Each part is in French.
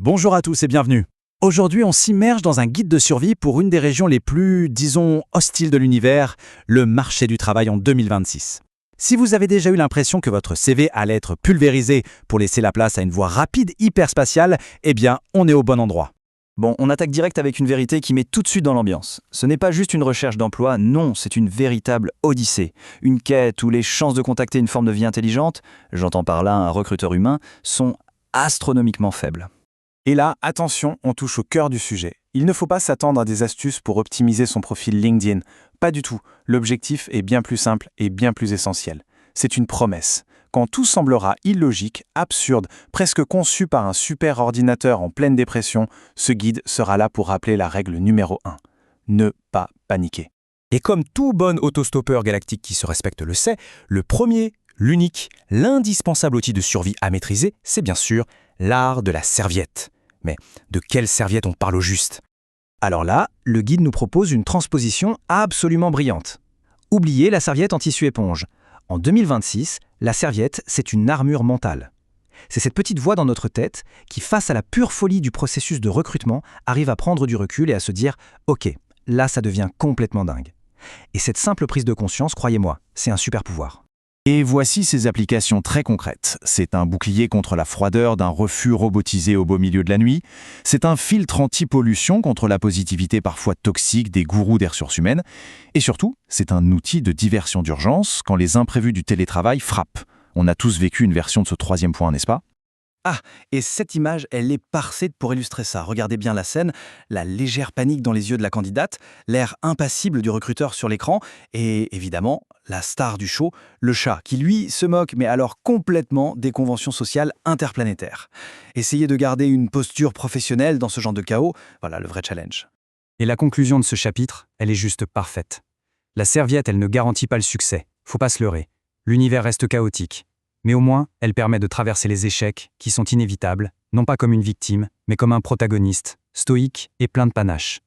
Bonjour à tous et bienvenue. Aujourd'hui, on s'immerge dans un guide de survie pour une des régions les plus, disons, hostiles de l'univers, le marché du travail en 2026. Si vous avez déjà eu l'impression que votre CV allait être pulvérisé pour laisser la place à une voie rapide hyperspatiale, eh bien, on est au bon endroit. Bon, on attaque direct avec une vérité qui met tout de suite dans l'ambiance. Ce n'est pas juste une recherche d'emploi, non, c'est une véritable odyssée. Une quête où les chances de contacter une forme de vie intelligente, j'entends par là un recruteur humain, sont astronomiquement faibles. Et là, attention, on touche au cœur du sujet. Il ne faut pas s'attendre à des astuces pour optimiser son profil LinkedIn. Pas du tout. L'objectif est bien plus simple et bien plus essentiel. C'est une promesse. Quand tout semblera illogique, absurde, presque conçu par un super ordinateur en pleine dépression, ce guide sera là pour rappeler la règle numéro 1. Ne pas paniquer. Et comme tout bon autostoppeur galactique qui se respecte le sait, le premier, l'unique, l'indispensable outil de survie à maîtriser, c'est bien sûr l'art de la serviette. Mais de quelle serviette on parle au juste? Alors là, le guide nous propose une transposition absolument brillante. Oubliez la serviette en tissu éponge. En 2026, la serviette, c'est une armure mentale. C'est cette petite voix dans notre tête qui, face à la pure folie du processus de recrutement, arrive à prendre du recul et à se dire « Ok, là ça devient complètement dingue ». Et cette simple prise de conscience, croyez-moi, c'est un super pouvoir. Et voici ses applications très concrètes. C'est un bouclier contre la froideur d'un refus robotisé au beau milieu de la nuit. C'est un filtre anti-pollution contre la positivité parfois toxique des gourous des ressources humaines. Et surtout, c'est un outil de diversion d'urgence quand les imprévus du télétravail frappent. On a tous vécu une version de ce troisième point, n'est-ce pas? Ah, et cette image, elle est parfaite pour illustrer ça. Regardez bien la scène, la légère panique dans les yeux de la candidate, l'air impassible du recruteur sur l'écran, et évidemment, la star du show, le chat, qui lui se moque, mais alors complètement des conventions sociales interplanétaires. Essayez de garder une posture professionnelle dans ce genre de chaos, voilà le vrai challenge. Et la conclusion de ce chapitre, elle est juste parfaite. La serviette, elle ne garantit pas le succès, faut pas se leurrer. L'univers reste chaotique. Mais au moins, elle permet de traverser les échecs, qui sont inévitables, non pas comme une victime, mais comme un protagoniste, stoïque et plein de panache.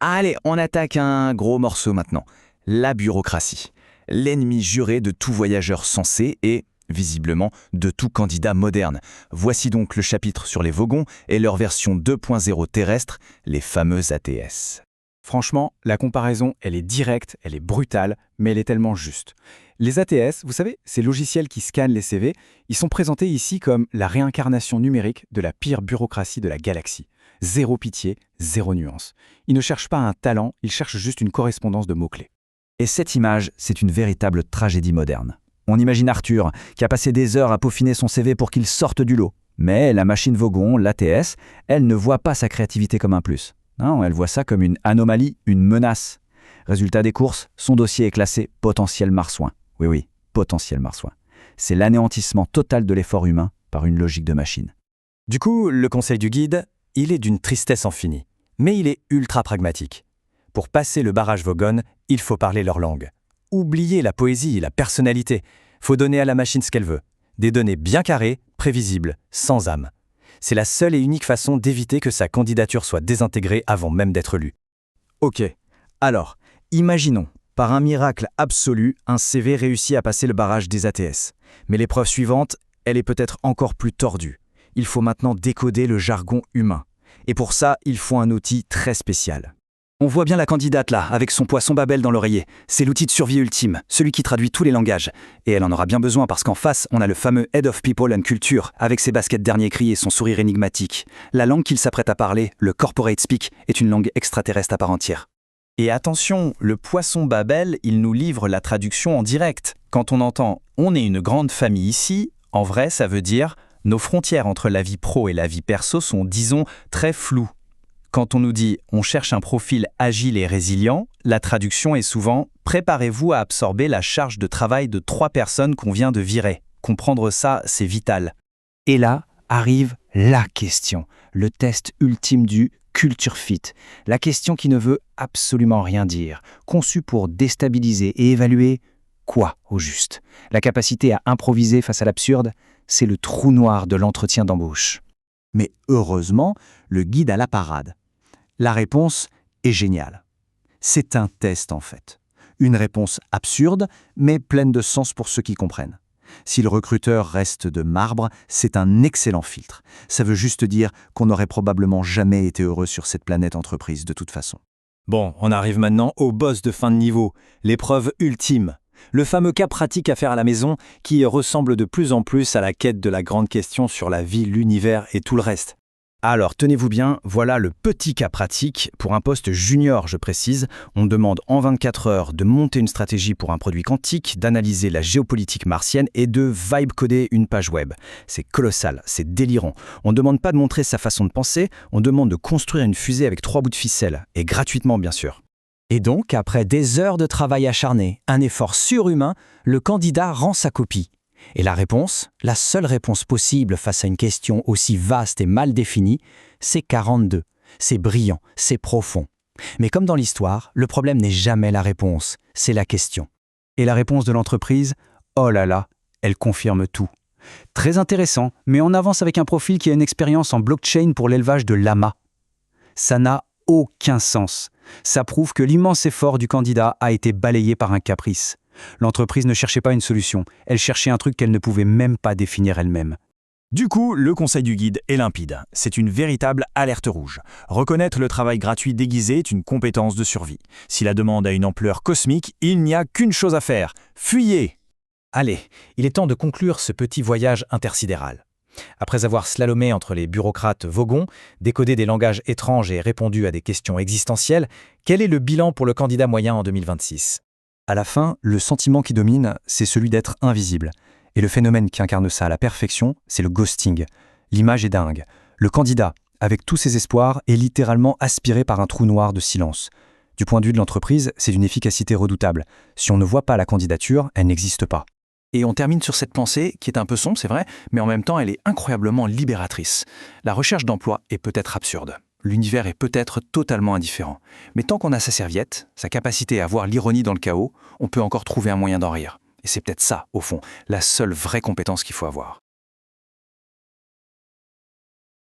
Allez, on attaque un gros morceau maintenant. La bureaucratie. L'ennemi juré de tout voyageur sensé et, visiblement, de tout candidat moderne. Voici donc le chapitre sur les Vogons et leur version 2.0 terrestre, les fameux ATS. Franchement, la comparaison, elle est directe, elle est brutale, mais elle est tellement juste. Les ATS, vous savez, ces logiciels qui scannent les CV, ils sont présentés ici comme la réincarnation numérique de la pire bureaucratie de la galaxie. Zéro pitié, zéro nuance. Ils ne cherchent pas un talent, ils cherchent juste une correspondance de mots-clés. Et cette image, c'est une véritable tragédie moderne. On imagine Arthur, qui a passé des heures à peaufiner son CV pour qu'il sorte du lot. Mais la machine Vogon, l'ATS, elle ne voit pas sa créativité comme un plus. Non, elle voit ça comme une anomalie, une menace. Résultat des courses, son dossier est classé potentiel marsouin. Oui, potentiel marsouin. C'est l'anéantissement total de l'effort humain par une logique de machine. Du coup, le conseil du guide, il est d'une tristesse infinie. Mais il est ultra pragmatique. Pour passer le barrage Vogon, il faut parler leur langue. Oubliez la poésie et la personnalité. Faut donner à la machine ce qu'elle veut. Des données bien carrées, prévisibles, sans âme. C'est la seule et unique façon d'éviter que sa candidature soit désintégrée avant même d'être lue. Ok, alors, imaginons, par un miracle absolu, un CV réussit à passer le barrage des ATS. Mais l'épreuve suivante, elle est peut-être encore plus tordue. Il faut maintenant décoder le jargon humain. Et pour ça, il faut un outil très spécial. On voit bien la candidate là, avec son poisson Babel dans l'oreiller. C'est l'outil de survie ultime, celui qui traduit tous les langages. Et elle en aura bien besoin parce qu'en face, on a le fameux Head of People and Culture, avec ses baskets dernier cri et son sourire énigmatique. La langue qu'il s'apprête à parler, le corporate speak, est une langue extraterrestre à part entière. Et attention, le poisson Babel, il nous livre la traduction en direct. Quand on entend « on est une grande famille ici », en vrai, ça veut dire « nos frontières entre la vie pro et la vie perso sont, disons, très floues ». Quand on nous dit « on cherche un profil agile et résilient », la traduction est souvent « préparez-vous à absorber la charge de travail de 3 personnes qu'on vient de virer ». Comprendre ça, c'est vital. Et là arrive la question, le test ultime du culture fit, la question qui ne veut absolument rien dire, conçue pour déstabiliser et évaluer quoi au juste. La capacité à improviser face à l'absurde, c'est le trou noir de l'entretien d'embauche. Mais heureusement, le guide a la parade. La réponse est géniale. C'est un test en fait. Une réponse absurde, mais pleine de sens pour ceux qui comprennent. Si le recruteur reste de marbre, c'est un excellent filtre. Ça veut juste dire qu'on n'aurait probablement jamais été heureux sur cette planète entreprise de toute façon. Bon, on arrive maintenant au boss de fin de niveau, l'épreuve ultime. Le fameux cas pratique à faire à la maison qui ressemble de plus en plus à la quête de la grande question sur la vie, l'univers et tout le reste. Alors, tenez-vous bien, voilà le petit cas pratique. Pour un poste junior, je précise, on demande en 24 heures de monter une stratégie pour un produit quantique, d'analyser la géopolitique martienne et de vibe-coder une page web. C'est colossal, c'est délirant. On ne demande pas de montrer sa façon de penser, on demande de construire une fusée avec 3 bouts de ficelle, et gratuitement bien sûr. Et donc, après des heures de travail acharné, un effort surhumain, le candidat rend sa copie. Et la réponse, la seule réponse possible face à une question aussi vaste et mal définie, c'est 42. C'est brillant, c'est profond. Mais comme dans l'histoire, le problème n'est jamais la réponse, c'est la question. Et la réponse de l'entreprise, oh là là, elle confirme tout. Très intéressant, mais on avance avec un profil qui a une expérience en blockchain pour l'élevage de lamas. Ça n'a aucun sens. Ça prouve que l'immense effort du candidat a été balayé par un caprice. L'entreprise ne cherchait pas une solution, elle cherchait un truc qu'elle ne pouvait même pas définir elle-même. Du coup, le conseil du guide est limpide. C'est une véritable alerte rouge. Reconnaître le travail gratuit déguisé est une compétence de survie. Si la demande a une ampleur cosmique, il n'y a qu'une chose à faire. Fuyez! Allez, il est temps de conclure ce petit voyage intersidéral. Après avoir slalomé entre les bureaucrates vogons, décodé des langages étranges et répondu à des questions existentielles, quel est le bilan pour le candidat moyen en 2026 ? À la fin, le sentiment qui domine, c'est celui d'être invisible. Et le phénomène qui incarne ça à la perfection, c'est le ghosting. L'image est dingue. Le candidat, avec tous ses espoirs, est littéralement aspiré par un trou noir de silence. Du point de vue de l'entreprise, c'est d'une efficacité redoutable. Si on ne voit pas la candidature, elle n'existe pas. Et on termine sur cette pensée qui est un peu sombre, c'est vrai, mais en même temps elle est incroyablement libératrice. La recherche d'emploi est peut-être absurde. L'univers est peut-être totalement indifférent. Mais tant qu'on a sa serviette, sa capacité à voir l'ironie dans le chaos, on peut encore trouver un moyen d'en rire. Et c'est peut-être ça, au fond, la seule vraie compétence qu'il faut avoir.